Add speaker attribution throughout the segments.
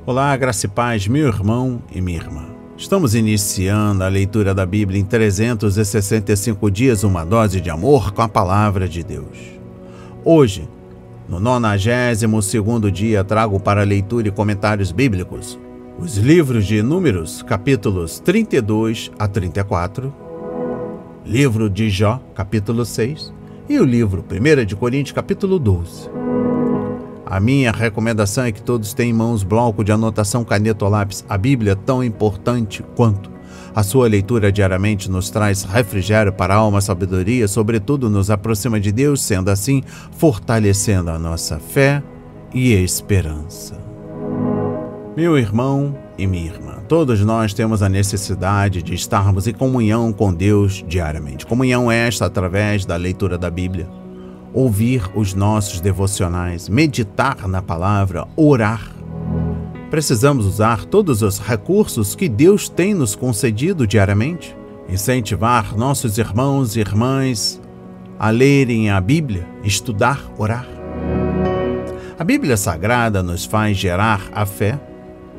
Speaker 1: Olá, graça e paz, meu irmão e minha irmã. Estamos iniciando a leitura da Bíblia em 365 dias, uma dose de amor com a Palavra de Deus. Hoje, no 92º dia, trago para leitura e comentários bíblicos os livros de Números, capítulos 32 a 34, livro de Jó, capítulo 6, e o livro 1 de Coríntios, capítulo 12. A minha recomendação é que todos tenham em mãos bloco de anotação, caneta ou lápis. A Bíblia é tão importante quanto. A sua leitura diariamente nos traz refrigério para a alma, sabedoria, sobretudo nos aproxima de Deus, sendo assim, fortalecendo a nossa fé e esperança. Meu irmão e minha irmã, todos nós temos a necessidade de estarmos em comunhão com Deus diariamente. Comunhão esta através da leitura da Bíblia. Ouvir os nossos devocionais, meditar na palavra, orar. Precisamos usar todos os recursos que Deus tem nos concedido diariamente, incentivar nossos irmãos e irmãs a lerem a Bíblia, estudar, orar. A Bíblia Sagrada nos faz gerar a fé,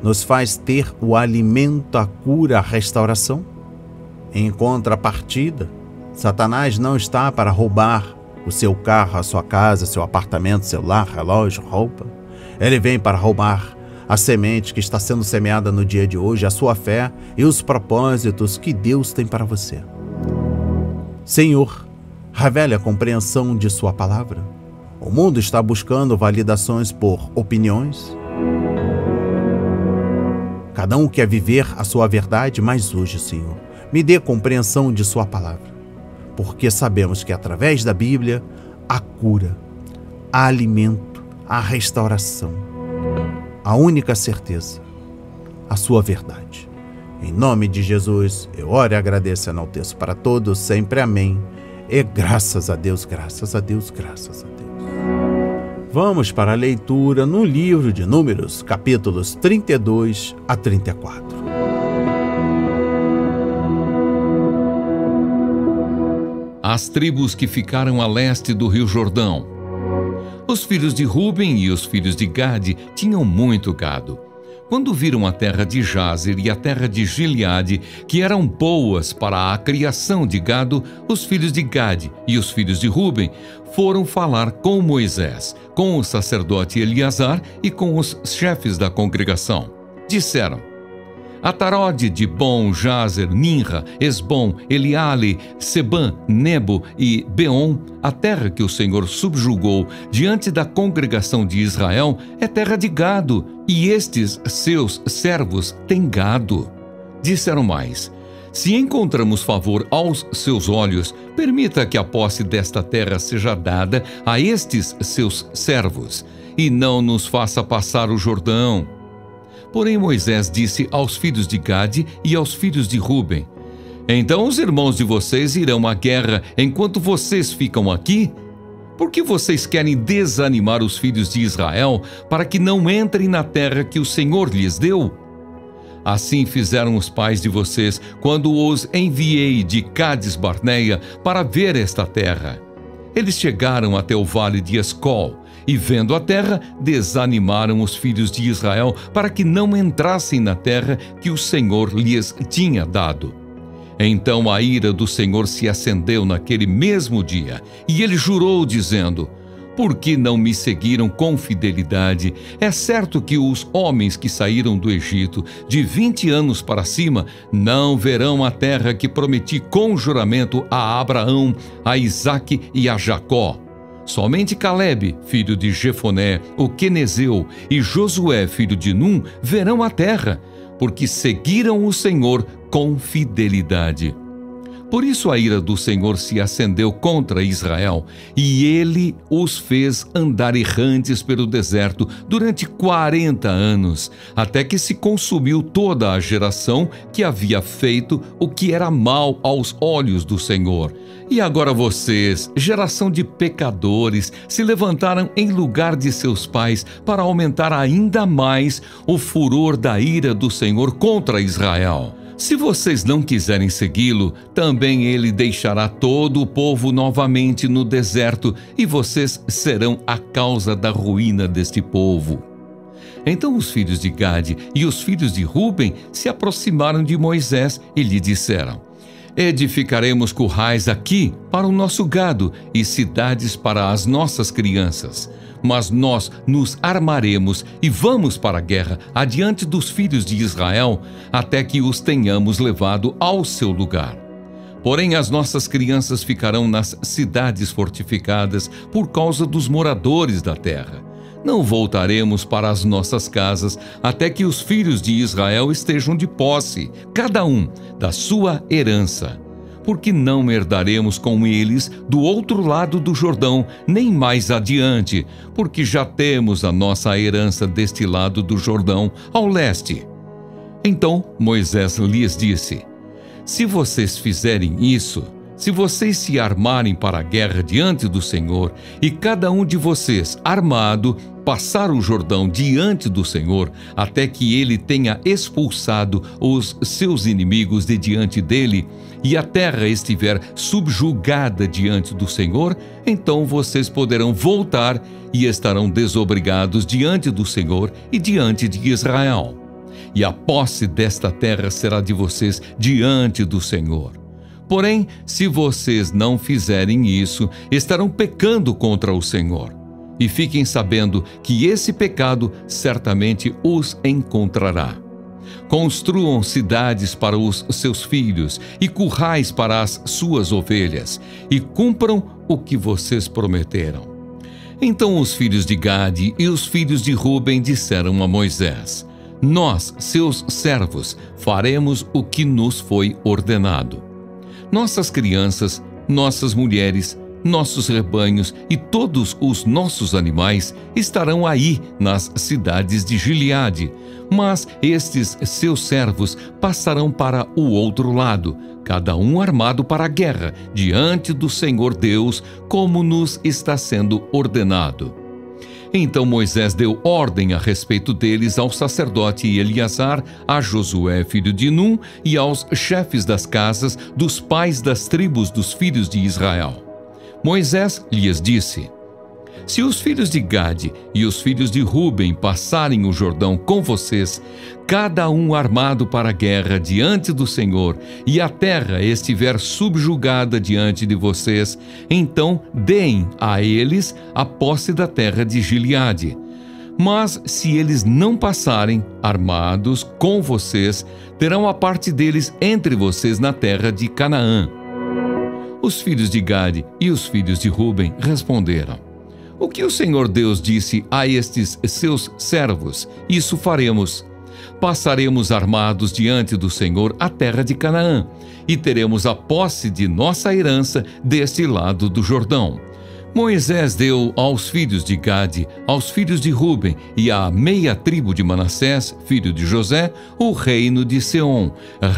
Speaker 1: nos faz ter o alimento, a cura, a restauração. Em contrapartida, Satanás não está para roubar o seu carro, a sua casa, seu apartamento, celular, relógio, roupa. Ele vem para roubar a semente que está sendo semeada no dia de hoje, a sua fé e os propósitos que Deus tem para você. Senhor, revele a compreensão de sua palavra. O mundo está buscando validações por opiniões. Cada um quer viver a sua verdade, mas hoje, Senhor, me dê compreensão de sua palavra. Porque sabemos que através da Bíblia, há cura, há alimento, há restauração, a única certeza, a sua verdade. Em nome de Jesus, eu oro e agradeço e enalteço para todos, sempre amém. E graças a Deus, graças a Deus, graças a Deus. Vamos para a leitura no livro de Números, capítulos 32 a 34.
Speaker 2: As tribos que ficaram a leste do rio Jordão. Os filhos de Ruben e os filhos de Gade tinham muito gado. Quando viram a terra de Jazer e a terra de Gileade, que eram boas para a criação de gado, os filhos de Gade e os filhos de Ruben foram falar com Moisés, com o sacerdote Eleazar e com os chefes da congregação. Disseram: Atarode, Dibon, Jazer, Minra, Esbom, Eliale, Sebã, Nebo e Beon, a terra que o Senhor subjugou diante da congregação de Israel, é terra de gado, e estes seus servos têm gado. Disseram mais: Se encontramos favor aos seus olhos, permita que a posse desta terra seja dada a estes seus servos, e não nos faça passar o Jordão. Porém Moisés disse aos filhos de Gade e aos filhos de Ruben: Então os irmãos de vocês irão à guerra enquanto vocês ficam aqui? Por que vocês querem desanimar os filhos de Israel para que não entrem na terra que o Senhor lhes deu? Assim fizeram os pais de vocês quando os enviei de Cades-Barneia para ver esta terra. Eles chegaram até o vale de Escol, e vendo a terra, desanimaram os filhos de Israel para que não entrassem na terra que o Senhor lhes tinha dado. Então a ira do Senhor se acendeu naquele mesmo dia, e ele jurou, dizendo: Por que não me seguiram com fidelidade? É certo que os homens que saíram do Egito, de 20 anos para cima, não verão a terra que prometi com juramento a Abraão, a Isaque e a Jacó. Somente Calebe, filho de Jefoné, o quenezeu, e Josué, filho de Num, verão a terra, porque seguiram o Senhor com fidelidade. Por isso a ira do Senhor se acendeu contra Israel, e ele os fez andar errantes pelo deserto durante 40 anos, até que se consumiu toda a geração que havia feito o que era mal aos olhos do Senhor. E agora vocês, geração de pecadores, se levantaram em lugar de seus pais para aumentar ainda mais o furor da ira do Senhor contra Israel. Se vocês não quiserem segui-lo, também ele deixará todo o povo novamente no deserto, e vocês serão a causa da ruína deste povo. Então os filhos de Gade e os filhos de Ruben se aproximaram de Moisés e lhe disseram: edificaremos currais aqui para o nosso gado e cidades para as nossas crianças. Mas nós nos armaremos e vamos para a guerra adiante dos filhos de Israel, até que os tenhamos levado ao seu lugar. Porém, as nossas crianças ficarão nas cidades fortificadas por causa dos moradores da terra. Não voltaremos para as nossas casas até que os filhos de Israel estejam de posse, cada um da sua herança. Porque não herdaremos com eles do outro lado do Jordão, nem mais adiante, porque já temos a nossa herança deste lado do Jordão, ao leste. Então Moisés lhes disse: se vocês fizerem isso, se vocês se armarem para a guerra diante do Senhor, e cada um de vocês, armado, passar o Jordão diante do Senhor, até que ele tenha expulsado os seus inimigos de diante dele, e a terra estiver subjugada diante do Senhor, então vocês poderão voltar e estarão desobrigados diante do Senhor e diante de Israel. E a posse desta terra será de vocês diante do Senhor. Porém, se vocês não fizerem isso, estarão pecando contra o Senhor. E fiquem sabendo que esse pecado certamente os encontrará. Construam cidades para os seus filhos e currais para as suas ovelhas, e cumpram o que vocês prometeram. Então os filhos de Gade e os filhos de Ruben disseram a Moisés: nós, seus servos, faremos o que nos foi ordenado. Nossas crianças, nossas mulheres, nossos rebanhos e todos os nossos animais estarão aí nas cidades de Gileade, mas estes seus servos passarão para o outro lado, cada um armado para a guerra, diante do Senhor Deus, como nos está sendo ordenado. Então Moisés deu ordem a respeito deles ao sacerdote Eleazar, a Josué, filho de Num, e aos chefes das casas dos pais das tribos dos filhos de Israel. Moisés lhes disse: se os filhos de Gade e os filhos de Ruben passarem o Jordão com vocês, cada um armado para a guerra diante do Senhor, e a terra estiver subjugada diante de vocês, então deem a eles a posse da terra de Gileade. Mas se eles não passarem armados com vocês, terão a parte deles entre vocês na terra de Canaã. Os filhos de Gade e os filhos de Ruben responderam: o que o Senhor Deus disse a estes seus servos, isso faremos. Passaremos armados diante do Senhor a terra de Canaã, e teremos a posse de nossa herança deste lado do Jordão. Moisés deu aos filhos de Gade, aos filhos de Ruben e à meia tribo de Manassés, filho de José, o reino de Seom,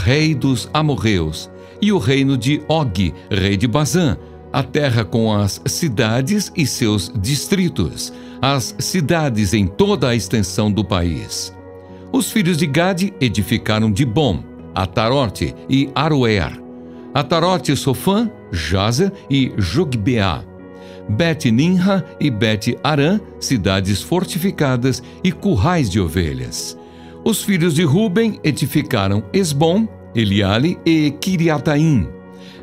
Speaker 2: rei dos amorreus, e o reino de Og, rei de Bazã, a terra com as cidades e seus distritos, as cidades em toda a extensão do país. Os filhos de Gade edificaram Dibom, Atarote e Aroer, Atarote, Sofã, Jazer e Jogbeá, Bet-Nimra e Bet-Arã, cidades fortificadas e currais de ovelhas. Os filhos de Ruben edificaram Esbom, Eliale e Kiriataim,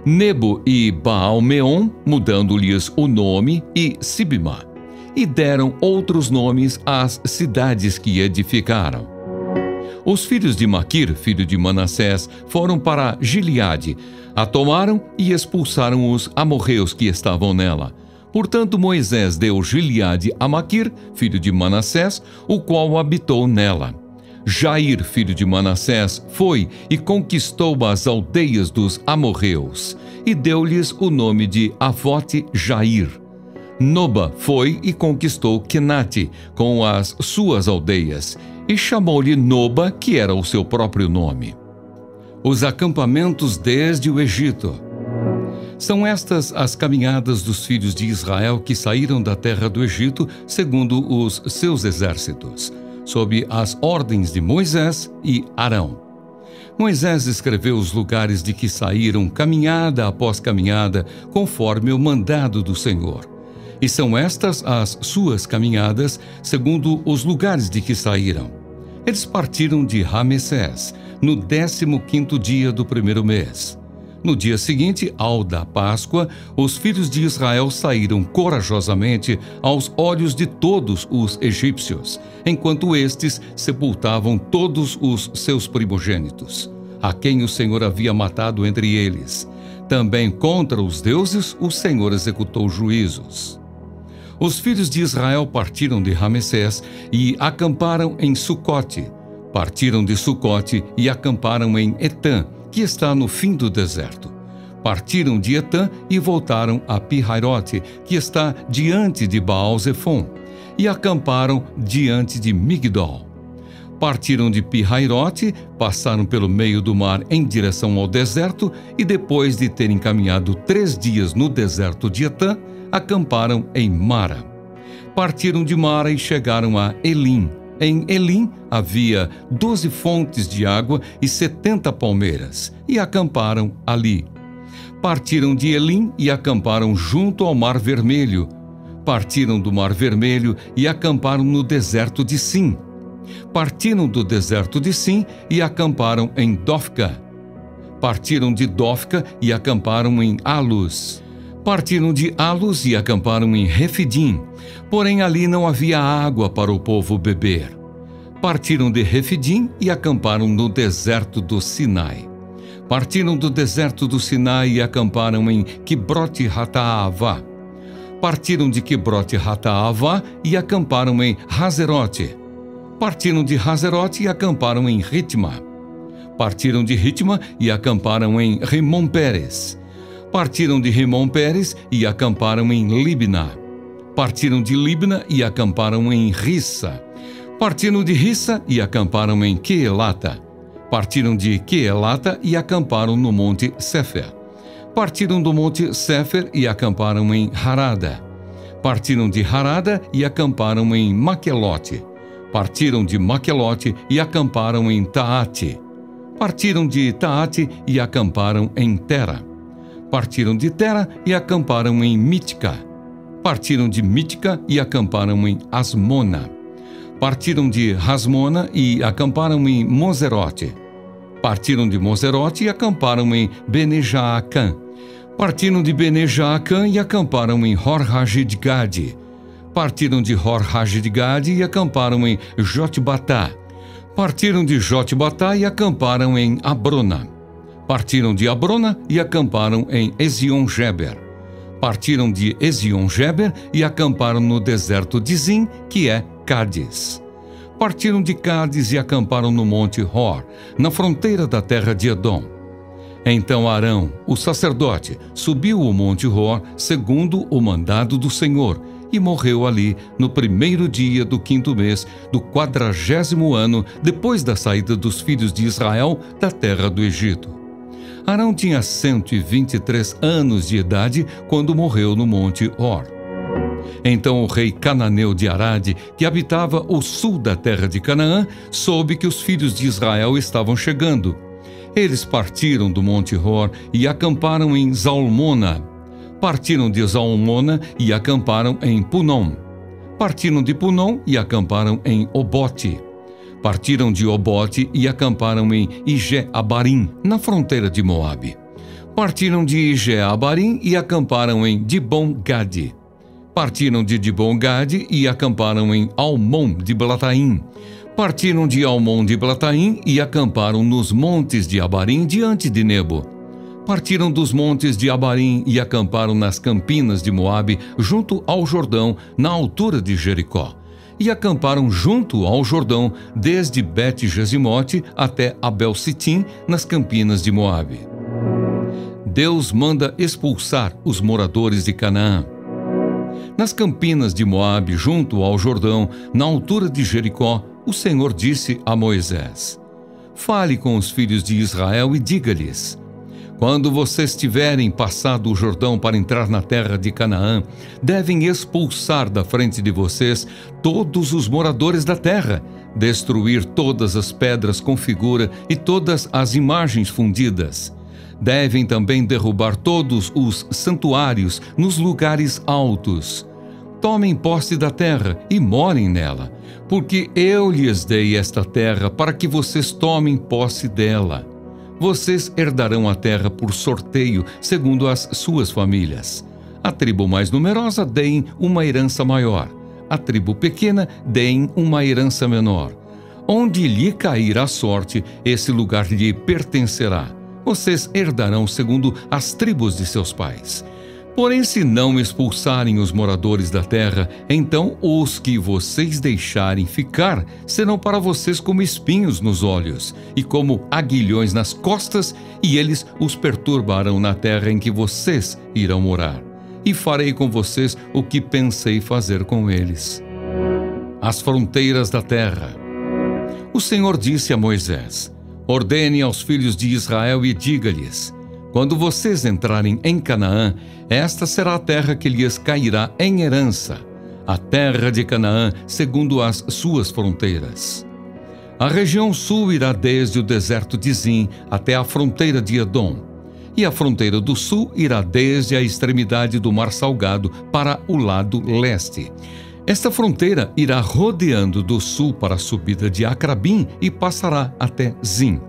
Speaker 2: Nebo e Baal-Meon, mudando-lhes o nome, e Sibma, e deram outros nomes às cidades que edificaram. Os filhos de Maquir, filho de Manassés, foram para Gileade, a tomaram e expulsaram os amorreus que estavam nela. Portanto, Moisés deu Gileade a Maquir, filho de Manassés, o qual habitou nela. Jair, filho de Manassés, foi e conquistou as aldeias dos amorreus, e deu-lhes o nome de Avote-Jair. Noba foi e conquistou Quenate, com as suas aldeias, e chamou-lhe Noba, que era o seu próprio nome. Os acampamentos desde o Egito. São estas as caminhadas dos filhos de Israel que saíram da terra do Egito, segundo os seus exércitos, sob as ordens de Moisés e Arão. Moisés escreveu os lugares de que saíram caminhada após caminhada, conforme o mandado do Senhor. E são estas as suas caminhadas, segundo os lugares de que saíram. Eles partiram de Ramessés, no 15º dia do primeiro mês. No dia seguinte, ao da Páscoa, os filhos de Israel saíram corajosamente aos olhos de todos os egípcios, enquanto estes sepultavam todos os seus primogênitos, a quem o Senhor havia matado entre eles. Também contra os deuses o Senhor executou juízos. Os filhos de Israel partiram de Ramessés e acamparam em Sucote. Partiram de Sucote e acamparam em Etã, que está no fim do deserto. Partiram de Etã e voltaram a Pi-Hairote, que está diante de Baal-Zefon, e acamparam diante de Migdol. Partiram de Pi-Hairote, passaram pelo meio do mar em direção ao deserto e, depois de terem caminhado 3 dias no deserto de Etã, acamparam em Mara. Partiram de Mara e chegaram a Elim. Em Elim havia 12 fontes de água e 70 palmeiras, e acamparam ali. Partiram de Elim e acamparam junto ao Mar Vermelho. Partiram do Mar Vermelho e acamparam no deserto de Sim. Partiram do deserto de Sim e acamparam em Dofca. Partiram de Dofca e acamparam em Alus. Partiram de Alus e acamparam em Refidim, porém ali não havia água para o povo beber. Partiram de Refidim e acamparam no deserto do Sinai. Partiram do deserto do Sinai e acamparam em Quibrote-Hataavá. Partiram de Quibrote-Hataavá e acamparam em Hazerote. Partiram de Hazerote e acamparam em Ritma. Partiram de Ritma e acamparam em Rimon-Pérez. Partiram de Rimon-Pérez e acamparam em Libna. Partiram de Libna e acamparam em Rissa. Partiram de Rissa e acamparam em Queelata. Partiram de Queelata e acamparam no monte Sefer. Partiram do monte Sefer e acamparam em Harada. Partiram de Harada e acamparam em Maquelote. Partiram de Maquelote e acamparam em Taate. Partiram de Taate e acamparam em Tera. Partiram de Tera e acamparam em Mítica. Partiram de Mítica e acamparam em Asmona. Partiram de Rasmona e acamparam em Moserote. Partiram de Moserote e acamparam em Bene-Jaacã. Partiram de Bene-Jaacã e acamparam em Hor-Hagidgade. Partiram de Hor-Hagidgade e acamparam em Jotbatá. Partiram de Jotbatá e acamparam em Abrona. Partiram de Abrona e acamparam em Ezion-Geber. Partiram de Ezion-Geber e acamparam no deserto de Zim, que é Cádiz. Partiram de Cádiz e acamparam no monte Hor, na fronteira da terra de Edom. Então Arão, o sacerdote, subiu o monte Hor, segundo o mandado do Senhor, e morreu ali no 1º dia do 5º mês do 40º ano, depois da saída dos filhos de Israel da terra do Egito. Arão tinha 123 anos de idade quando morreu no monte Hor. Então o rei cananeu de Arade, que habitava o sul da terra de Canaã, soube que os filhos de Israel estavam chegando. Eles partiram do monte Hor e acamparam em Zalmona. Partiram de Zalmona e acamparam em Punom. Partiram de Punom e acamparam em Obote. Partiram de Obote e acamparam em Ije-Abarim, na fronteira de Moabe. Partiram de Ije-Abarim e acamparam em Dibon-Gade. Partiram de Dibon-Gade e acamparam em Almon-Diblataim. Partiram de Almon-Diblataim e acamparam nos montes de Abarim diante de Nebo. Partiram dos montes de Abarim e acamparam nas campinas de Moabe, junto ao Jordão, na altura de Jericó. E acamparam junto ao Jordão, desde Bet-Jesimote até Abel-Sitim, nas campinas de Moabe. Deus manda expulsar os moradores de Canaã. Nas campinas de Moabe, junto ao Jordão, na altura de Jericó, o Senhor disse a Moisés: Fale com os filhos de Israel e diga-lhes: Quando vocês tiverem passado o Jordão para entrar na terra de Canaã, devem expulsar da frente de vocês todos os moradores da terra, destruir todas as pedras com figura e todas as imagens fundidas. Devem também derrubar todos os santuários nos lugares altos. tomem posse da terra e morem nela, porque eu lhes dei esta terra para que vocês tomem posse dela. Vocês herdarão a terra por sorteio, segundo as suas famílias. A tribo mais numerosa deem uma herança maior. A tribo pequena deem uma herança menor. Onde lhe cair a sorte, esse lugar lhe pertencerá. Vocês herdarão segundo as tribos de seus pais. Porém, se não expulsarem os moradores da terra, então os que vocês deixarem ficar serão para vocês como espinhos nos olhos e como aguilhões nas costas, e eles os perturbarão na terra em que vocês irão morar. E farei com vocês o que pensei fazer com eles. As fronteiras da terra. O Senhor disse a Moisés: ordene aos filhos de Israel e diga-lhes: quando vocês entrarem em Canaã, esta será a terra que lhes cairá em herança, a terra de Canaã, segundo as suas fronteiras. A região sul irá desde o deserto de Zim até a fronteira de Edom, e a fronteira do sul irá desde a extremidade do Mar Salgado para o lado leste. Esta fronteira irá rodeando do sul para a subida de Acrabim e passará até Zim.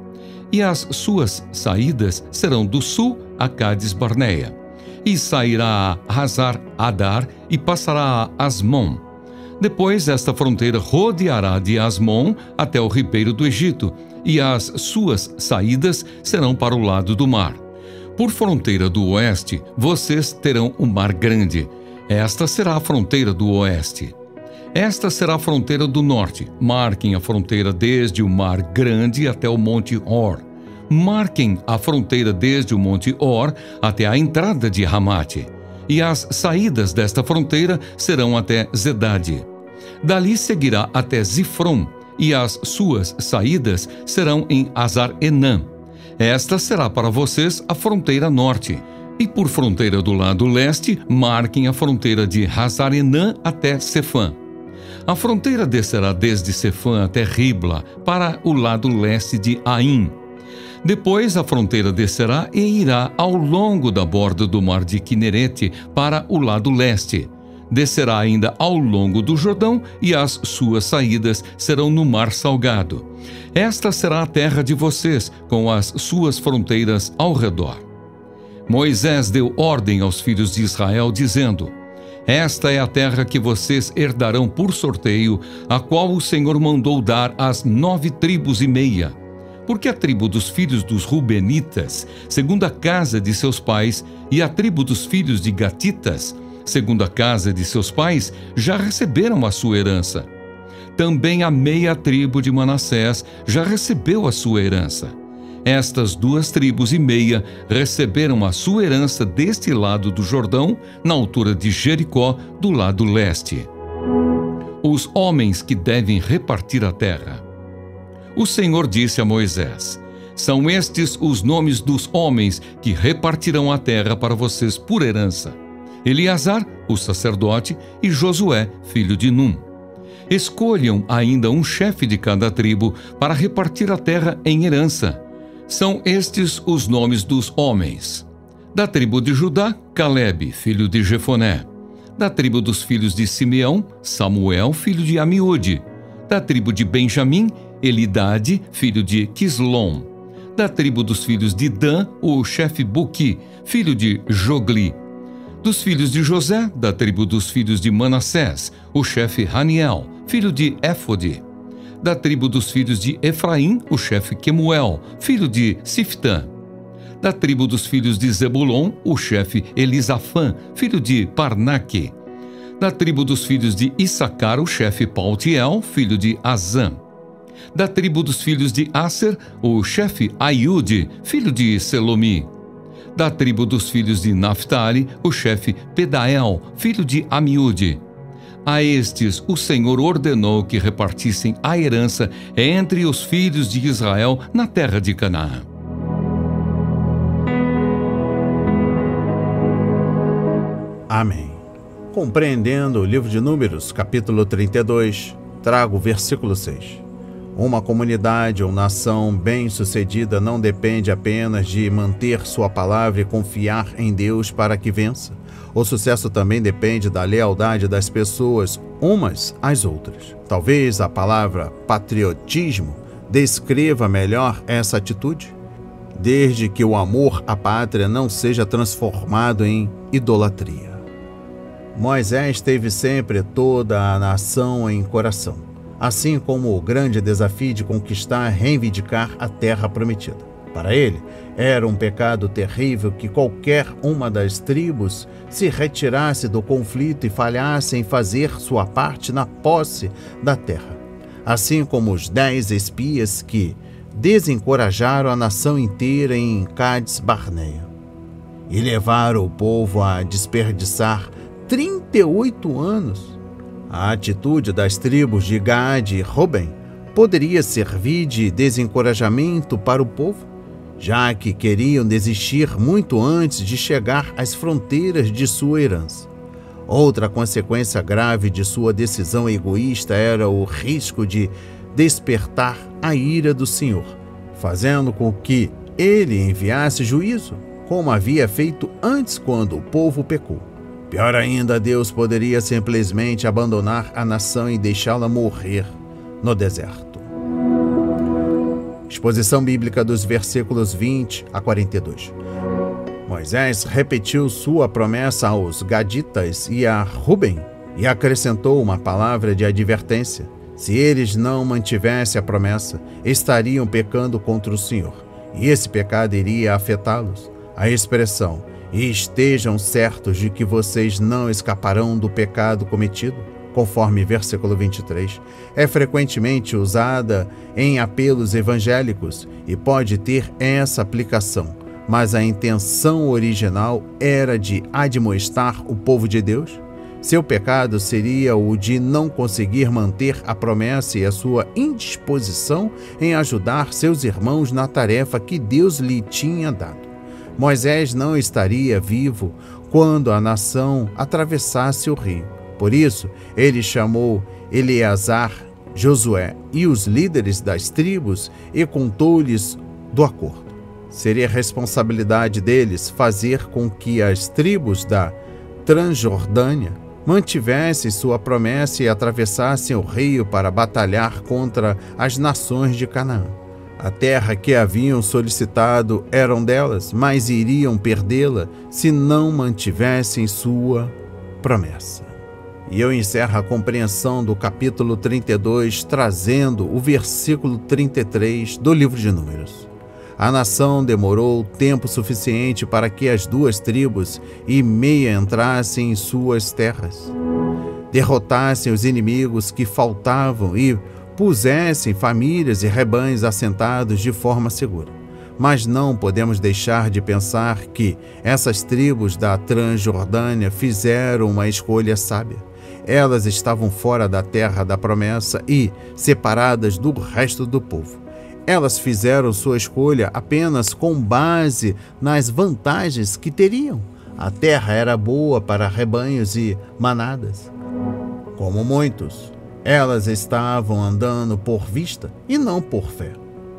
Speaker 2: E as suas saídas serão do sul a Cádiz-Barneia, e sairá a Hazar-Adar e passará a Asmon. Depois esta fronteira rodeará de Asmon até o ribeiro do Egito, e as suas saídas serão para o lado do mar. Por fronteira do oeste, vocês terão o Mar Grande. Esta será a fronteira do oeste. Esta será a fronteira do norte. Marquem a fronteira desde o Mar Grande até o Monte Hor. Marquem a fronteira desde o Monte Hor até a entrada de Ramate. E as saídas desta fronteira serão até Zedade. Dali seguirá até Zifron, e as suas saídas serão em Hazar-Enã. Esta será para vocês a fronteira norte. E por fronteira do lado leste, marquem a fronteira de Hazar-Enã até Sefã. A fronteira descerá desde Sefã até Ribla, para o lado leste de Aim. Depois a fronteira descerá e irá ao longo da borda do mar de Quinerete, para o lado leste. Descerá ainda ao longo do Jordão, e as suas saídas serão no Mar Salgado. Esta será a terra de vocês, com as suas fronteiras ao redor. Moisés deu ordem aos filhos de Israel, dizendo: esta é a terra que vocês herdarão por sorteio, a qual o Senhor mandou dar às 9 tribos e meia. Porque a tribo dos filhos dos Rubenitas, segundo a casa de seus pais, e a tribo dos filhos de Gatitas, segundo a casa de seus pais, já receberam a sua herança. Também a meia tribo de Manassés já recebeu a sua herança. Estas 2 tribos e meia receberam a sua herança deste lado do Jordão, na altura de Jericó, do lado leste. Os homens que devem repartir a terra. O Senhor disse a Moisés: são estes os nomes dos homens que repartirão a terra para vocês por herança: Eleazar, o sacerdote, e Josué, filho de Num. Escolham ainda um chefe de cada tribo para repartir a terra em herança. São estes os nomes dos homens: da tribo de Judá, Calebe, filho de Jefoné; da tribo dos filhos de Simeão, Samuel, filho de Amiúde; da tribo de Benjamim, Elidade, filho de Quislom; da tribo dos filhos de Dan, o chefe Buqui, filho de Jogli; dos filhos de José, da tribo dos filhos de Manassés, o chefe Haniel, filho de Éfode; da tribo dos filhos de Efraim, o chefe Quemuel, filho de Siftã; da tribo dos filhos de Zebulon, o chefe Elisafã, filho de Parnaque; da tribo dos filhos de Issacar, o chefe Paltiel, filho de Azã; da tribo dos filhos de Asser, o chefe Aiude, filho de Selomi; da tribo dos filhos de Naphtali, o chefe Pedael, filho de Amiúde. A estes o Senhor ordenou que repartissem a herança entre os filhos de Israel na terra de Canaã.
Speaker 1: Amém. Compreendendo o livro de Números, capítulo 32, trago o versículo 6. Uma comunidade ou nação bem-sucedida não depende apenas de manter sua palavra e confiar em Deus para que vença. O sucesso também depende da lealdade das pessoas umas às outras. Talvez a palavra patriotismo descreva melhor essa atitude, desde que o amor à pátria não seja transformado em idolatria. Moisés teve sempre toda a nação em coração, assim como o grande desafio de conquistar e reivindicar a terra prometida. Para ele, era um pecado terrível que qualquer uma das tribos se retirasse do conflito e falhasse em fazer sua parte na posse da terra, assim como os 10 espias que desencorajaram a nação inteira em Cádiz Barneia e levaram o povo a desperdiçar 38 anos. A atitude das tribos de Gade e Ruben poderia servir de desencorajamento para o povo, já que queriam desistir muito antes de chegar às fronteiras de sua herança. Outra consequência grave de sua decisão egoísta era o risco de despertar a ira do Senhor, fazendo com que ele enviasse juízo, como havia feito antes quando o povo pecou. Pior ainda, Deus poderia simplesmente abandonar a nação e deixá-la morrer no deserto. Exposição bíblica dos versículos 20 a 42. Moisés repetiu sua promessa aos gaditas e a Ruben e acrescentou uma palavra de advertência. Se eles não mantivessem a promessa, estariam pecando contra o Senhor, e esse pecado iria afetá-los. A expressão "e estejam certos de que vocês não escaparão do pecado cometido", conforme versículo 23, é frequentemente usada em apelos evangélicos e pode ter essa aplicação, mas a intenção original era de admoestar o povo de Deus. Seu pecado seria o de não conseguir manter a promessa e a sua indisposição em ajudar seus irmãos na tarefa que Deus lhe tinha dado. Moisés não estaria vivo quando a nação atravessasse o rio. Por isso, ele chamou Eleazar, Josué e os líderes das tribos e contou-lhes do acordo. Seria responsabilidade deles fazer com que as tribos da Transjordânia mantivessem sua promessa e atravessassem o rio para batalhar contra as nações de Canaã. A terra que haviam solicitado eram delas, mas iriam perdê-la se não mantivessem sua promessa. E eu encerro a compreensão do capítulo 32, trazendo o versículo 33 do livro de Números. A nação demorou tempo suficiente para que as 2 tribos e meia entrassem em suas terras, derrotassem os inimigos que faltavam e pusessem famílias e rebanhos assentados de forma segura. Mas não podemos deixar de pensar que essas tribos da Transjordânia fizeram uma escolha sábia. Elas estavam fora da terra da promessa e separadas do resto do povo. Elas fizeram sua escolha apenas com base nas vantagens que teriam. A terra era boa para rebanhos e manadas. Como muitos, elas estavam andando por vista e não por fé.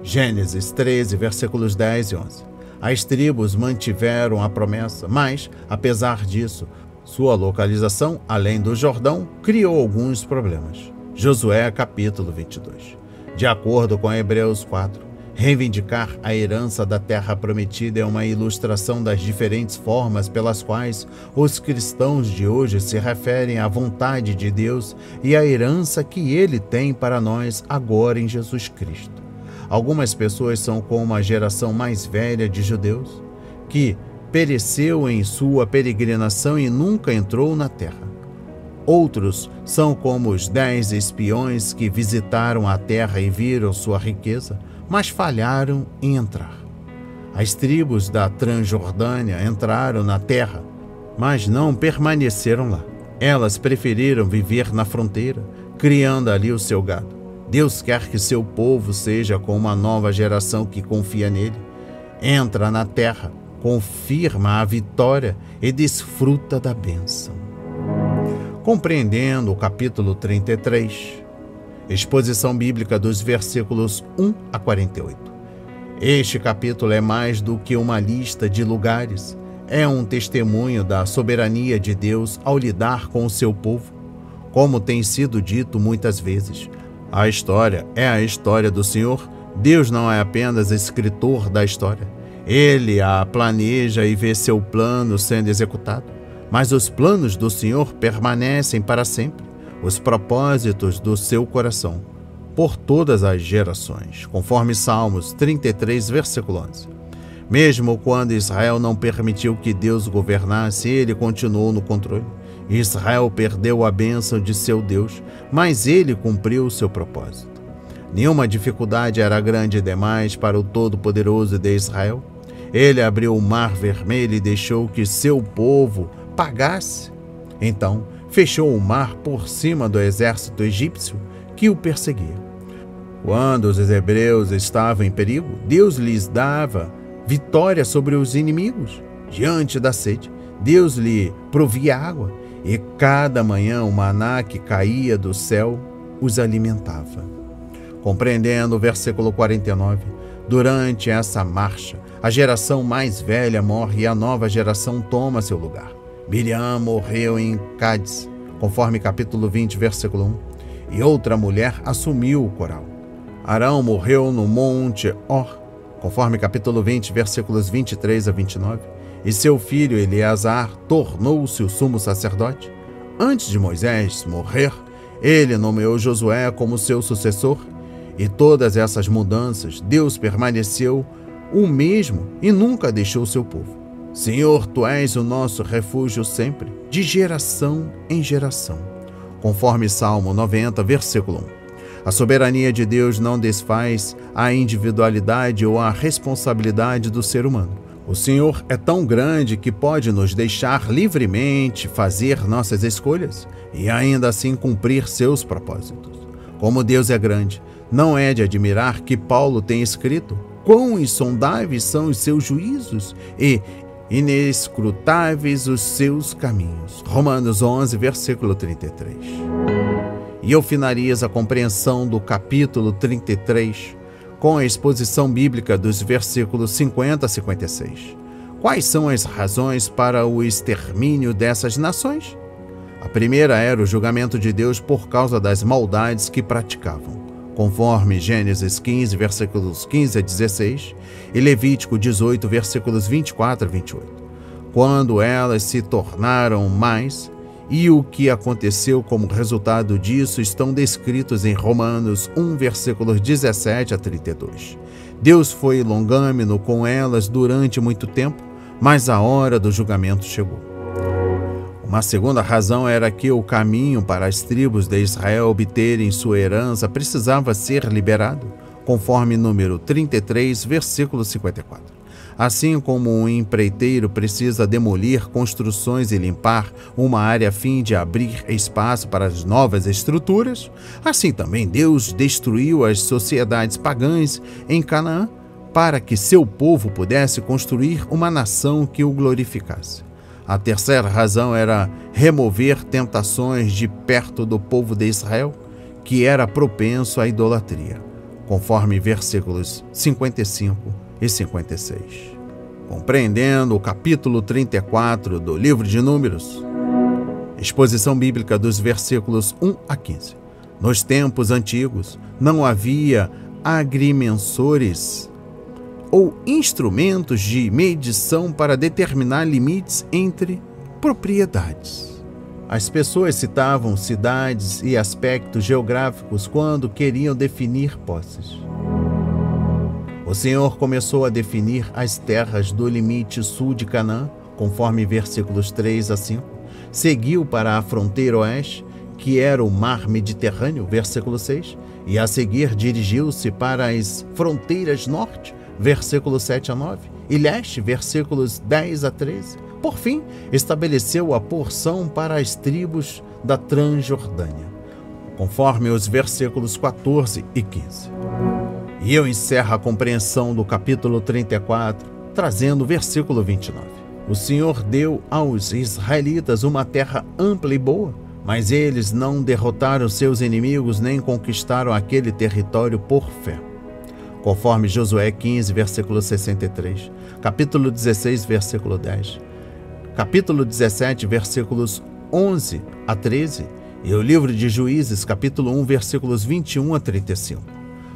Speaker 1: Gênesis 13, versículos 10 e 11. As tribos mantiveram a promessa, mas, apesar disso, sua localização, além do Jordão, criou alguns problemas. Josué, capítulo 22. De acordo com Hebreus 4, reivindicar a herança da terra prometida é uma ilustração das diferentes formas pelas quais os cristãos de hoje se referem à vontade de Deus e à herança que Ele tem para nós agora em Jesus Cristo. Algumas pessoas são como a geração mais velha de judeus, que pereceu em sua peregrinação e nunca entrou na terra. Outros são como os 10 espiões que visitaram a terra e viram sua riqueza, mas falharam em entrar. As tribos da Transjordânia entraram na terra, mas não permaneceram lá. Elas preferiram viver na fronteira, criando ali o seu gado. Deus quer que seu povo seja como uma nova geração que confia nele. Entra na terra, confirma a vitória e desfruta da bênção. Compreendendo o capítulo 33, Exposição bíblica dos versículos 1 a 48. Este capítulo é mais do que uma lista de lugares. É um testemunho da soberania de Deus ao lidar com o seu povo. Como tem sido dito muitas vezes, a história é a história do Senhor. Deus não é apenas escritor da história. Ele a planeja e vê seu plano sendo executado. Mas os planos do Senhor permanecem para sempre, os propósitos do seu coração, por todas as gerações, conforme Salmos 33, versículo 11. Mesmo quando Israel não permitiu que Deus governasse, ele continuou no controle. Israel perdeu a bênção de seu Deus, mas ele cumpriu o seu propósito. Nenhuma dificuldade era grande demais para o Todo-Poderoso de Israel. Ele abriu o Mar Vermelho e deixou que seu povo pagasse. Então, fechou o mar por cima do exército egípcio que o perseguia. Quando os hebreus estavam em perigo, Deus lhes dava vitória sobre os inimigos. Diante da sede, Deus lhe provia água, e cada manhã o maná que caía do céu os alimentava. Compreendendo o versículo 49, durante essa marcha, a geração mais velha morre e a nova geração toma seu lugar. Miriam morreu em Cádiz, conforme capítulo 20, versículo 1, e outra mulher assumiu o coral. Arão morreu no monte Or, conforme capítulo 20, versículos 23 a 29, e seu filho Eleazar tornou-se o sumo sacerdote. Antes de Moisés morrer, ele nomeou Josué como seu sucessor, e todas essas mudanças, Deus permaneceu o mesmo e nunca deixou seu povo. Senhor, Tu és o nosso refúgio sempre, de geração em geração. Conforme Salmo 90, versículo 1. A soberania de Deus não desfaz a individualidade ou a responsabilidade do ser humano. O Senhor é tão grande que pode nos deixar livremente fazer nossas escolhas e ainda assim cumprir seus propósitos. Como Deus é grande, não é de admirar que Paulo tenha escrito: quão insondáveis são os seus juízos e inescrutáveis os seus caminhos. Romanos 11, versículo 33. E eu finalizo a compreensão do capítulo 33 com a exposição bíblica dos versículos 50 a 56. Quais são as razões para o extermínio dessas nações? A primeira era o julgamento de Deus por causa das maldades que praticavam, conforme Gênesis 15, versículos 15 a 16, e Levítico 18, versículos 24 a 28. Quando elas se tornaram mais, e o que aconteceu como resultado disso estão descritos em Romanos 1, versículos 17 a 32. Deus foi longâmino com elas durante muito tempo, mas a hora do julgamento chegou. Uma segunda razão era que o caminho para as tribos de Israel obterem sua herança precisava ser liberado, conforme número 33, versículo 54. Assim como um empreiteiro precisa demolir construções e limpar uma área a fim de abrir espaço para as novas estruturas, assim também Deus destruiu as sociedades pagãs em Canaã para que seu povo pudesse construir uma nação que o glorificasse. A terceira razão era remover tentações de perto do povo de Israel, que era propenso à idolatria, conforme versículos 55 e 56. Compreendendo o capítulo 34 do livro de Números, exposição bíblica dos versículos 1 a 15. Nos tempos antigos, não havia agrimensores ou instrumentos de medição para determinar limites entre propriedades. As pessoas citavam cidades e aspectos geográficos quando queriam definir posses. O Senhor começou a definir as terras do limite sul de Canaã, conforme versículos 3 a 5. Seguiu para a fronteira oeste, que era o mar Mediterrâneo, versículo 6, e a seguir dirigiu-se para as fronteiras norte, versículos 7 a 9, e leste, versículos 10 a 13. Por fim, estabeleceu a porção para as tribos da Transjordânia, conforme os versículos 14 e 15. E eu encerro a compreensão do capítulo 34, trazendo o versículo 29. O Senhor deu aos israelitas uma terra ampla e boa, Mas eles não derrotaram seus inimigos nem conquistaram aquele território por fé. Conforme Josué 15, versículo 63, capítulo 16, versículo 10, capítulo 17, versículos 11 a 13 e o livro de Juízes, capítulo 1, versículos 21 a 35.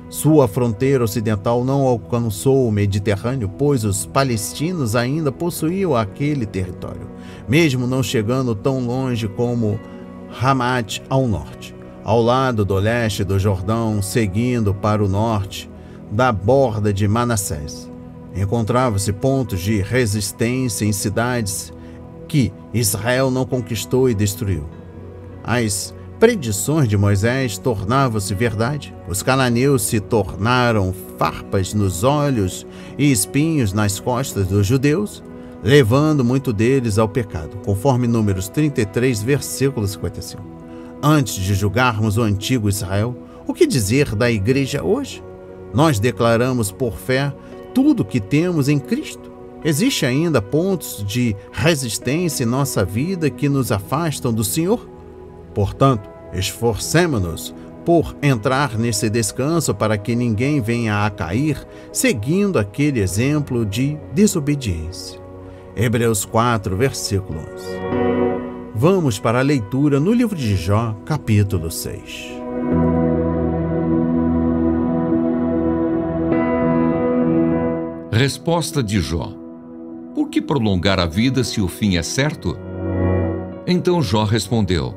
Speaker 1: Sua fronteira ocidental não alcançou o Mediterrâneo, pois os palestinos ainda possuíam aquele território, mesmo não chegando tão longe como Hamat ao norte. Ao lado do leste do Jordão, seguindo para o norte da borda de Manassés, encontravam-se pontos de resistência em cidades que Israel não conquistou e destruiu. As predições de Moisés tornavam-se verdade. Os cananeus se tornaram farpas nos olhos e espinhos nas costas dos judeus, levando muito deles ao pecado, conforme Números 33, versículo 55. Antes de julgarmos o antigo Israel, o que dizer da igreja hoje? Nós declaramos por fé tudo o que temos em Cristo. Existe ainda pontos de resistência em nossa vida que nos afastam do Senhor? Portanto, esforcemo-nos por entrar nesse descanso para que ninguém venha a cair seguindo aquele exemplo de desobediência. Hebreus 4, versículo 11. Vamos para a leitura no livro de Jó, capítulo 6.
Speaker 2: Resposta de Jó: por que prolongar a vida se o fim é certo? Então Jó respondeu: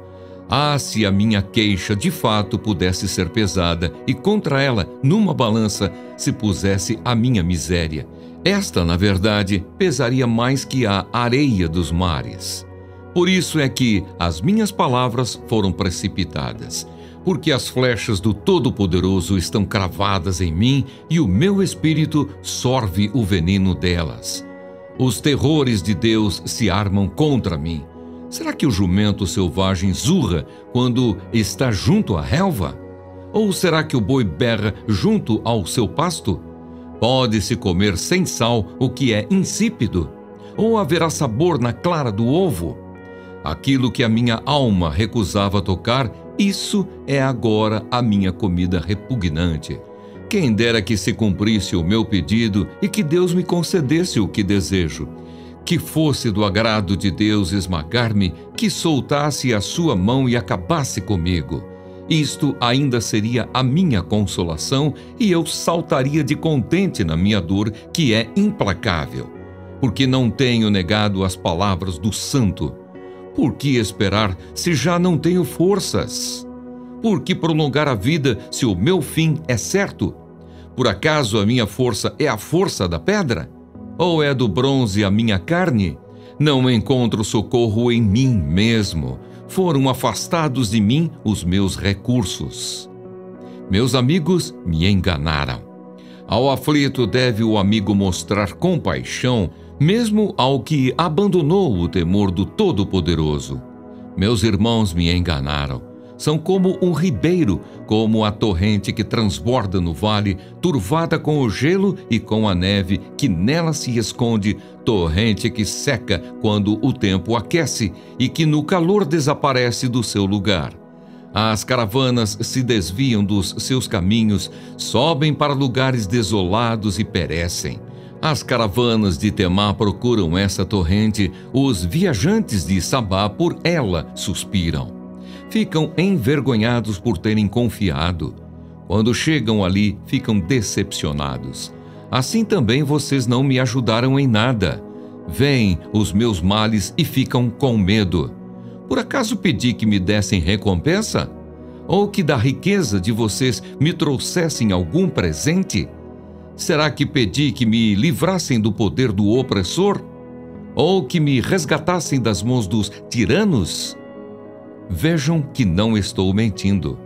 Speaker 2: se a minha queixa de fato pudesse ser pesada e contra ela, numa balança, se pusesse a minha miséria. Esta, na verdade, pesaria mais que a areia dos mares. Por isso é que as minhas palavras foram precipitadas, porque as flechas do Todo-Poderoso estão cravadas em mim e o meu espírito sorve o veneno delas. Os terrores de Deus se armam contra mim. Será que o jumento selvagem zurra quando está junto à relva? Ou será que o boi berra junto ao seu pasto? Pode-se comer sem sal o que é insípido? Ou haverá sabor na clara do ovo? Aquilo que a minha alma recusava tocar, isso é agora a minha comida repugnante. Quem dera que se cumprisse o meu pedido e que Deus me concedesse o que desejo. Que fosse do agrado de Deus esmagar-me, que soltasse a sua mão e acabasse comigo. Isto ainda seria a minha consolação e eu saltaria de contente na minha dor, que é implacável. Porque não tenho negado as palavras do santo. Por que esperar se já não tenho forças? Por que prolongar a vida se o meu fim é certo? Por acaso a minha força é a força da pedra? Ou é do bronze a minha carne? Não encontro socorro em mim mesmo. Foram afastados de mim os meus recursos. Meus amigos me enganaram. Ao aflito deve o amigo mostrar compaixão, mesmo ao que abandonou o temor do Todo-Poderoso. Meus irmãos me enganaram. São como um ribeiro, como a torrente que transborda no vale, turvada com o gelo e com a neve que nela se esconde, torrente que seca quando o tempo aquece e que no calor desaparece do seu lugar. As caravanas se desviam dos seus caminhos, sobem para lugares desolados e perecem. As caravanas de Temá procuram essa torrente, os viajantes de Sabá por ela suspiram. Ficam envergonhados por terem confiado. Quando chegam ali, ficam decepcionados. Assim também vocês não me ajudaram em nada. Veem os meus males e ficam com medo. Por acaso pedi que me dessem recompensa? Ou que da riqueza de vocês me trouxessem algum presente? Será que pedi que me livrassem do poder do opressor? Ou que me resgatassem das mãos dos tiranos? Vejam que não estou mentindo.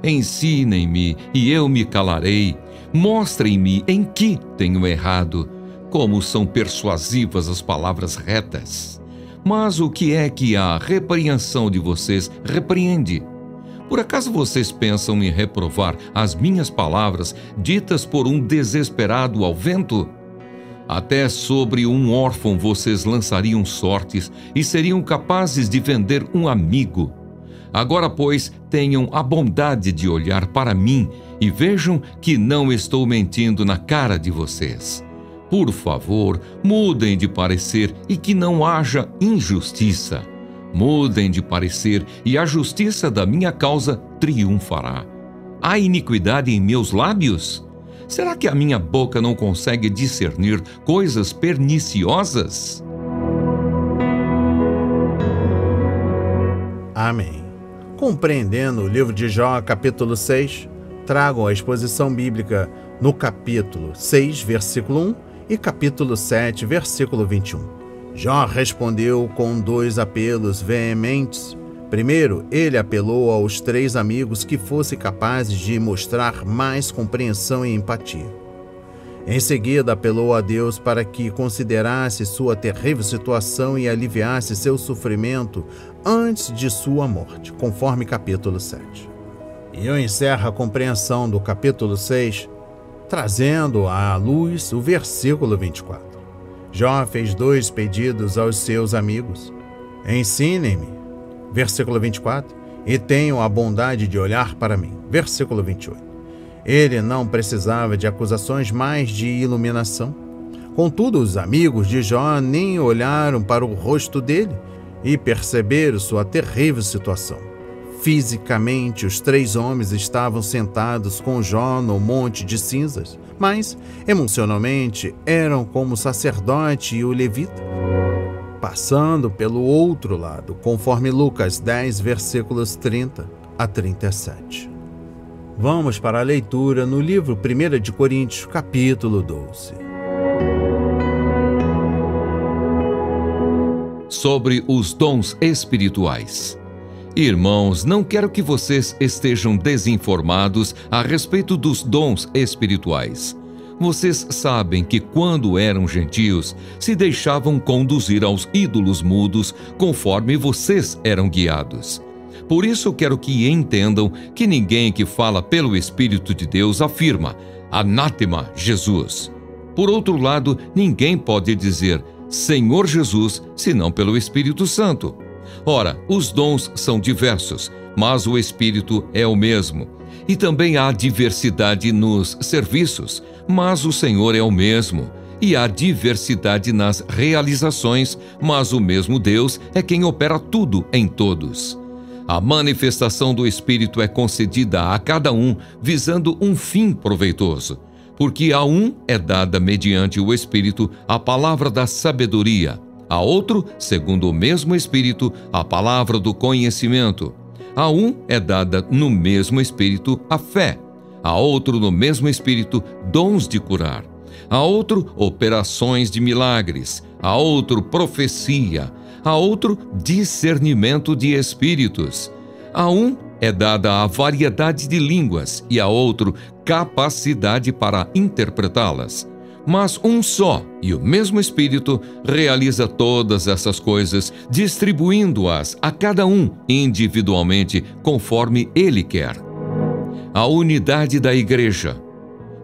Speaker 2: Ensinem-me e eu me calarei. Mostrem-me em que tenho errado. Como são persuasivas as palavras retas. Mas o que é que a repreensão de vocês repreende? Por acaso vocês pensam em reprovar as minhas palavras ditas por um desesperado ao vento? Até sobre um órfão vocês lançariam sortes e seriam capazes de vender um amigo. Agora, pois, tenham a bondade de olhar para mim e vejam que não estou mentindo na cara de vocês. Por favor, mudem de parecer e que não haja injustiça. Mudem de parecer e a justiça da minha causa triunfará. Há iniquidade em meus lábios? Será que a minha boca não consegue discernir coisas perniciosas?
Speaker 1: Amém. Compreendendo o livro de Jó, capítulo 6, trago a exposição bíblica no capítulo 6, versículo 1 e capítulo 7, versículo 21. Jó respondeu com 2 apelos veementes. Primeiro, ele apelou aos 3 amigos que fossem capazes de mostrar mais compreensão e empatia. Em seguida, apelou a Deus para que considerasse sua terrível situação e aliviasse seu sofrimento antes de sua morte, conforme capítulo 7. E eu encerro a compreensão do capítulo 6, trazendo à luz o versículo 24. Jó fez 2 pedidos aos seus amigos. Ensinem-me, versículo 24, e tenham a bondade de olhar para mim, versículo 28. Ele não precisava de acusações, mas de iluminação. Contudo, os amigos de Jó nem olharam para o rosto dele e perceberam sua terrível situação. Fisicamente, os 3 homens estavam sentados com Jó no monte de cinzas, mas emocionalmente eram como o sacerdote e o levita, passando pelo outro lado, conforme Lucas 10, versículos 30 a 37. Vamos para a leitura no livro 1 de Coríntios, capítulo 12.
Speaker 2: Sobre os dons espirituais. Irmãos, não quero que vocês estejam desinformados a respeito dos dons espirituais. Vocês sabem que quando eram gentios, se deixavam conduzir aos ídolos mudos conforme vocês eram guiados. Por isso quero que entendam que ninguém que fala pelo Espírito de Deus afirma, anátema Jesus. Por outro lado, ninguém pode dizer, Senhor Jesus, senão pelo Espírito Santo. Ora, os dons são diversos, mas o Espírito é o mesmo. E também há diversidade nos serviços, mas o Senhor é o mesmo. E há diversidade nas realizações, mas o mesmo Deus é quem opera tudo em todos. A manifestação do Espírito é concedida a cada um, visando um fim proveitoso. Porque a um é dada mediante o Espírito a palavra da sabedoria, a outro, segundo o mesmo Espírito, a palavra do conhecimento. A um é dada no mesmo Espírito a fé, a outro no mesmo Espírito dons de curar, a outro operações de milagres, a outro profecia, a outro discernimento de espíritos. A um é dada a variedade de línguas e a outro capacidade para interpretá-las. Mas um só e o mesmo Espírito realiza todas essas coisas, distribuindo-as a cada um individualmente, conforme ele quer. A unidade da Igreja.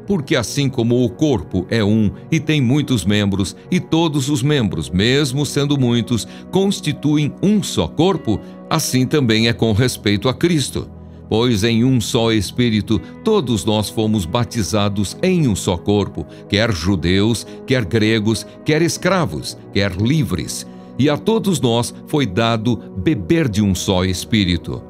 Speaker 2: Porque assim como o corpo é um e tem muitos membros, e todos os membros, mesmo sendo muitos, constituem um só corpo, assim também é com respeito a Cristo. Pois em um só Espírito todos nós fomos batizados em um só corpo, quer judeus, quer gregos, quer escravos, quer livres, e a todos nós foi dado beber de um só Espírito.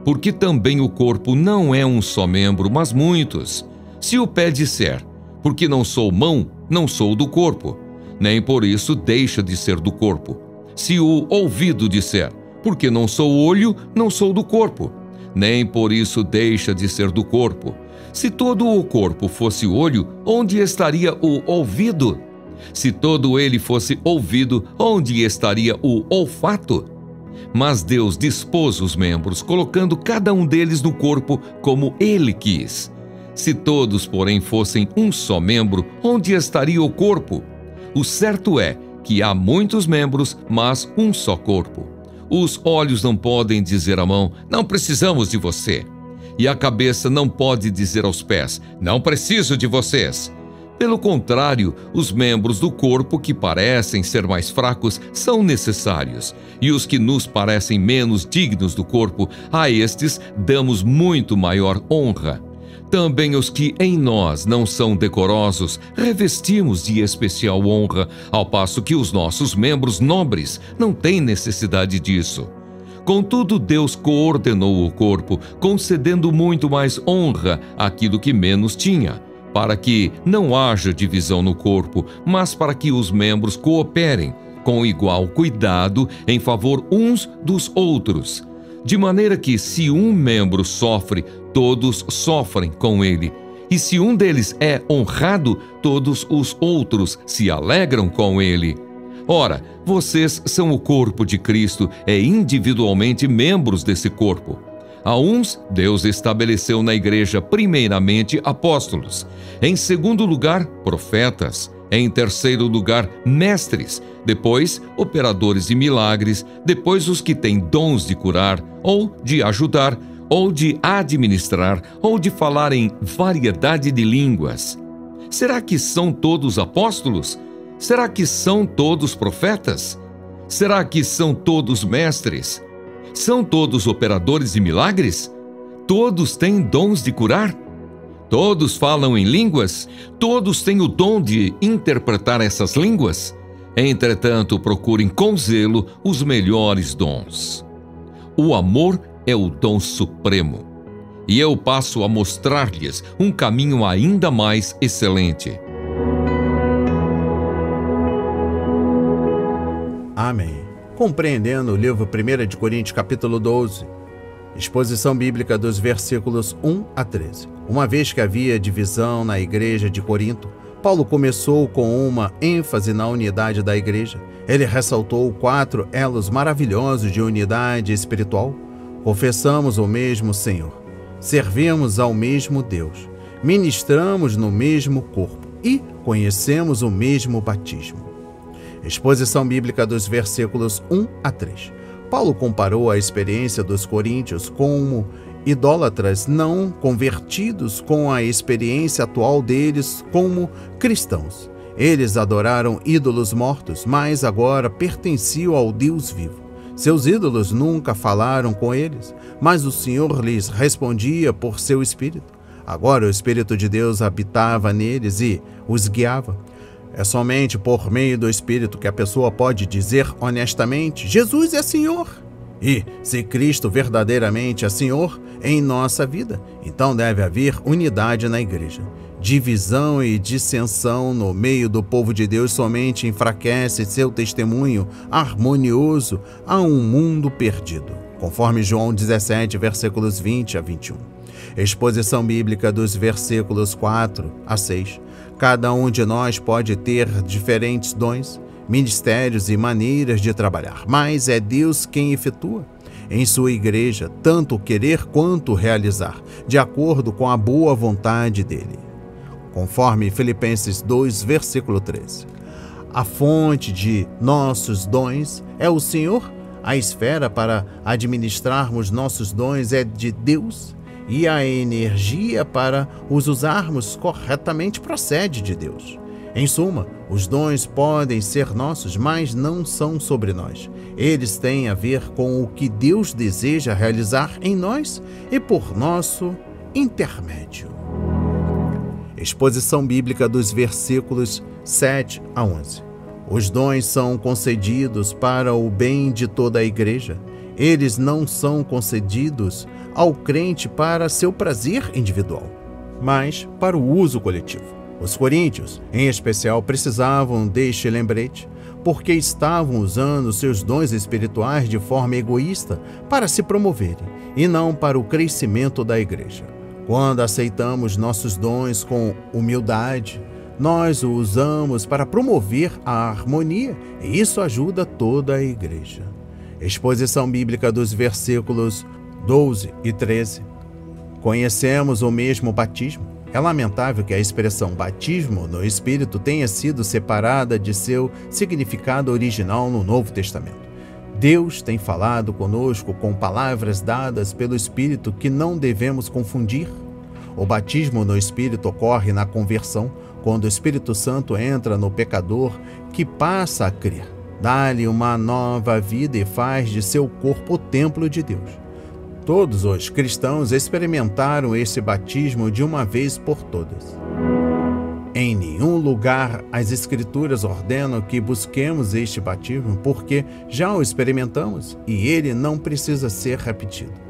Speaker 2: Porque também o corpo não é um só membro, mas muitos. Se o pé disser, porque não sou mão, não sou do corpo, nem por isso deixa de ser do corpo. Se o ouvido disser, porque não sou olho, não sou do corpo, nem por isso deixa de ser do corpo. Se todo o corpo fosse olho, onde estaria o ouvido? Se todo ele fosse ouvido, onde estaria o olfato? Mas Deus dispôs os membros, colocando cada um deles no corpo como ele quis. Se todos, porém, fossem um só membro, onde estaria o corpo? O certo é que há muitos membros, mas um só corpo. Os olhos não podem dizer à mão, não precisamos de você. E a cabeça não pode dizer aos pés, não preciso de vocês. Pelo contrário, os membros do corpo que parecem ser mais fracos são necessários, e os que nos parecem menos dignos do corpo, a estes damos muito maior honra. Também os que em nós não são decorosos, revestimos de especial honra, ao passo que os nossos membros nobres não têm necessidade disso. Contudo, Deus coordenou o corpo, concedendo muito mais honra àquilo que menos tinha, para que não haja divisão no corpo, mas para que os membros cooperem com igual cuidado em favor uns dos outros. De maneira que, se um membro sofre, todos sofrem com ele. E se um deles é honrado, todos os outros se alegram com ele. Ora, vocês são o corpo de Cristo e individualmente membros desse corpo. A uns, Deus estabeleceu na igreja primeiramente apóstolos, em segundo lugar, profetas, em terceiro lugar, mestres, depois, operadores de milagres, depois os que têm dons de curar, ou de ajudar, ou de administrar, ou de falar em variedade de línguas. Será que são todos apóstolos? Será que são todos profetas? Será que são todos mestres? São todos operadores de milagres? Todos têm dons de curar? Todos falam em línguas? Todos têm o dom de interpretar essas línguas? Entretanto, procurem com zelo os melhores dons. O amor é o dom supremo. E eu passo a mostrar-lhes um caminho ainda mais excelente.
Speaker 1: Amém. Compreendendo o livro 1 de Coríntios, capítulo 12, exposição bíblica dos versículos 1 a 13. Uma vez que havia divisão na igreja de Corinto, Paulo começou com uma ênfase na unidade da igreja. Ele ressaltou 4 elos maravilhosos de unidade espiritual. Confessamos o mesmo Senhor, servimos ao mesmo Deus, ministramos no mesmo corpo e conhecemos o mesmo batismo. Exposição bíblica dos versículos 1 a 3. Paulo comparou a experiência dos coríntios como idólatras não convertidos com a experiência atual deles como cristãos. Eles adoraram ídolos mortos, mas agora pertenciam ao Deus vivo. Seus ídolos nunca falaram com eles, mas o Senhor lhes respondia por seu Espírito. Agora o Espírito de Deus habitava neles e os guiava. É somente por meio do Espírito que a pessoa pode dizer honestamente: Jesus é Senhor. E, se Cristo verdadeiramente é Senhor em nossa vida, então deve haver unidade na igreja. Divisão e dissensão no meio do povo de Deus somente enfraquece seu testemunho harmonioso a um mundo perdido, conforme João 17, versículos 20 a 21. Exposição bíblica dos versículos 4 a 6. Cada um de nós pode ter diferentes dons, ministérios e maneiras de trabalhar, mas é Deus quem efetua em sua igreja tanto o querer quanto o realizar, de acordo com a boa vontade dele. Conforme Filipenses 2, versículo 13. A fonte de nossos dons é o Senhor, a esfera para administrarmos nossos dons é de Deus, e a energia para os usarmos corretamente procede de Deus. Em suma, os dons podem ser nossos, mas não são sobre nós. Eles têm a ver com o que Deus deseja realizar em nós e por nosso intermédio. Exposição bíblica dos versículos 7 a 11. Os dons são concedidos para o bem de toda a igreja. Eles não são concedidos ao crente para seu prazer individual, mas para o uso coletivo. Os coríntios, em especial, precisavam deste lembrete, porque estavam usando seus dons espirituais de forma egoísta para se promoverem, e não para o crescimento da igreja. Quando aceitamos nossos dons com humildade, nós os usamos para promover a harmonia, e isso ajuda toda a igreja. Exposição bíblica dos versículos 12 e 13. Conhecemos o mesmo batismo. É lamentável que a expressão batismo no Espírito tenha sido separada de seu significado original no Novo Testamento. Deus tem falado conosco com palavras dadas pelo Espírito que não devemos confundir. O batismo no Espírito ocorre na conversão, quando o Espírito Santo entra no pecador que passa a crer. Dá-lhe uma nova vida e faz de seu corpo o templo de Deus. Todos os cristãos experimentaram esse batismo de uma vez por todas. Em nenhum lugar as Escrituras ordenam que busquemos este batismo, porque já o experimentamos e ele não precisa ser repetido.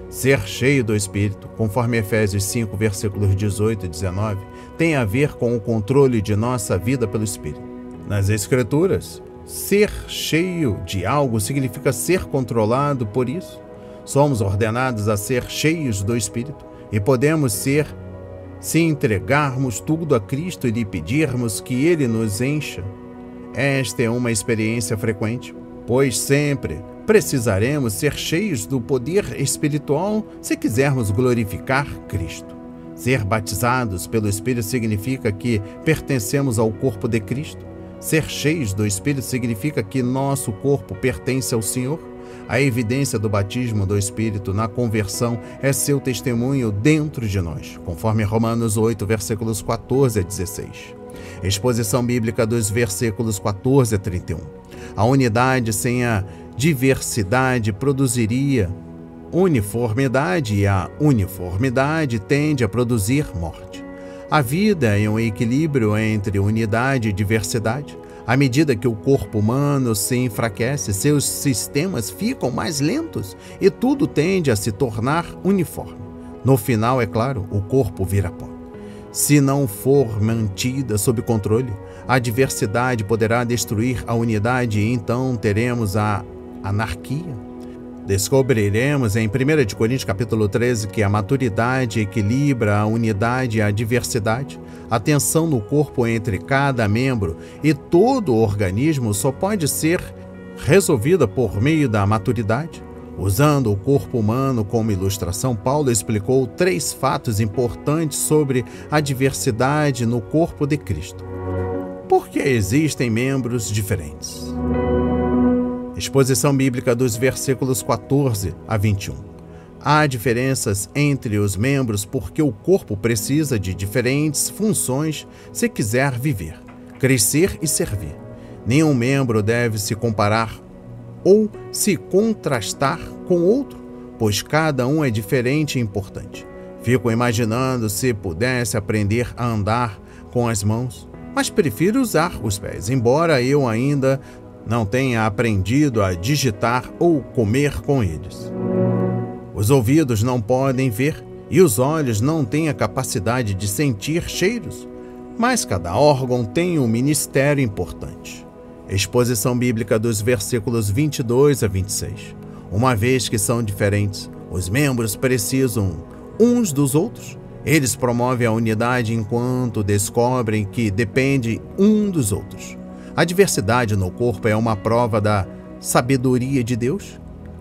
Speaker 1: Ser cheio do Espírito, conforme Efésios 5, versículos 18 e 19, tem a ver com o controle de nossa vida pelo Espírito. Nas Escrituras, ser cheio de algo significa ser controlado por isso. Somos ordenados a ser cheios do Espírito e podemos ser se entregarmos tudo a Cristo e lhe pedirmos que Ele nos encha. Esta é uma experiência frequente, pois sempre precisaremos ser cheios do poder espiritual se quisermos glorificar Cristo. Ser batizados pelo Espírito significa que pertencemos ao corpo de Cristo. Ser cheios do Espírito significa que nosso corpo pertence ao Senhor. A evidência do batismo do Espírito na conversão é seu testemunho dentro de nós, conforme Romanos 8, versículos 14 a 16. Exposição bíblica dos versículos 14 a 31. A unidade sem a diversidade produziria uniformidade e a uniformidade tende a produzir morte. A vida é um equilíbrio entre unidade e diversidade. À medida que o corpo humano se enfraquece, seus sistemas ficam mais lentos e tudo tende a se tornar uniforme. No final, é claro, o corpo vira pó. Se não for mantida sob controle, a diversidade poderá destruir a unidade e então teremos a anarquia. Descobriremos em 1 Coríntios capítulo 13 que a maturidade equilibra a unidade e a diversidade. A tensão no corpo entre cada membro e todo o organismo só pode ser resolvida por meio da maturidade. Usando o corpo humano como ilustração, Paulo explicou 3 fatos importantes sobre a diversidade no corpo de Cristo. Por que existem membros diferentes? Exposição bíblica dos versículos 14 a 21. Há diferenças entre os membros porque o corpo precisa de diferentes funções se quiser viver, crescer e servir. Nenhum membro deve se comparar ou se contrastar com outro, pois cada um é diferente e importante. Fico imaginando se pudesse aprender a andar com as mãos, mas prefiro usar os pés, embora eu ainda não tenha aprendido a digitar ou comer com eles. Os ouvidos não podem ver e os olhos não têm a capacidade de sentir cheiros, mas cada órgão tem um ministério importante. Exposição bíblica dos versículos 22 a 26. Uma vez que são diferentes, os membros precisam uns dos outros. Eles promovem a unidade enquanto descobrem que dependem um dos outros. A diversidade no corpo é uma prova da sabedoria de Deus.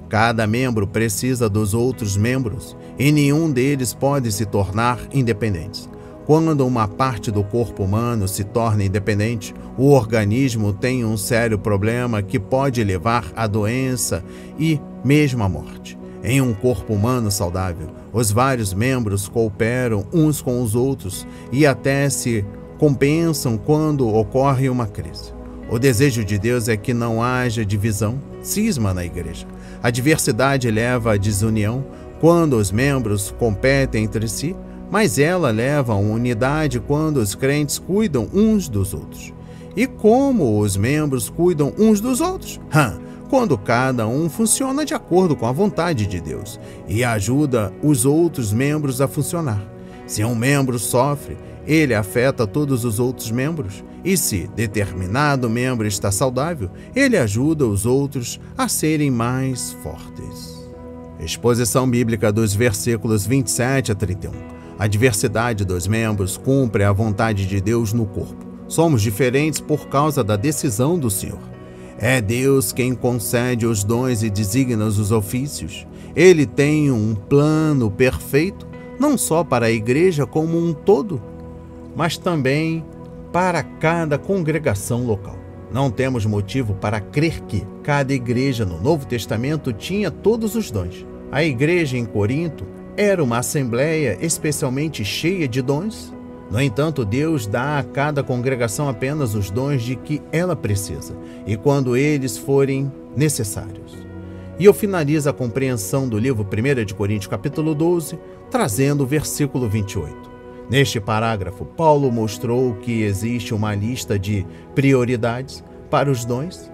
Speaker 1: Cada membro precisa dos outros membros e nenhum deles pode se tornar independentes. Quando uma parte do corpo humano se torna independente, o organismo tem um sério problema que pode levar à doença e mesmo à morte. Em um corpo humano saudável, os vários membros cooperam uns com os outros e até se compensam quando ocorre uma crise. O desejo de Deus é que não haja divisão, cisma na igreja. A diversidade leva à desunião quando os membros competem entre si, mas ela leva a uma unidade quando os crentes cuidam uns dos outros. E como os membros cuidam uns dos outros? Quando cada um funciona de acordo com a vontade de Deus e ajuda os outros membros a funcionar. Se um membro sofre, ele afeta todos os outros membros. E se determinado membro está saudável, ele ajuda os outros a serem mais fortes. Exposição bíblica dos versículos 27 a 31. A diversidade dos membros cumpre a vontade de Deus no corpo. Somos diferentes por causa da decisão do Senhor. É Deus quem concede os dons e designa os ofícios. Ele tem um plano perfeito, não só para a igreja como um todo, mas também para cada congregação local. Não temos motivo para crer que cada igreja no Novo Testamento tinha todos os dons. A igreja em Corinto era uma assembleia especialmente cheia de dons. No entanto, Deus dá a cada congregação apenas os dons de que ela precisa e quando eles forem necessários. E eu finalizo a compreensão do livro 1 de Coríntios, capítulo 12, trazendo o versículo 28. Neste parágrafo, Paulo mostrou que existe uma lista de prioridades para os dons,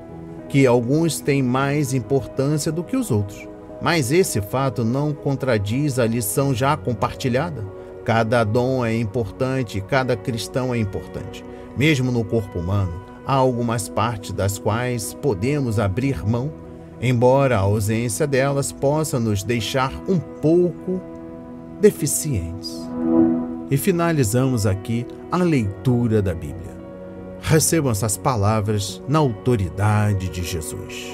Speaker 1: que alguns têm mais importância do que os outros. Mas esse fato não contradiz a lição já compartilhada. Cada dom é importante, cada cristão é importante. Mesmo no corpo humano, há algumas partes das quais podemos abrir mão, embora a ausência delas possa nos deixar um pouco deficientes. E finalizamos aqui a leitura da Bíblia. Recebam essas palavras na autoridade de Jesus.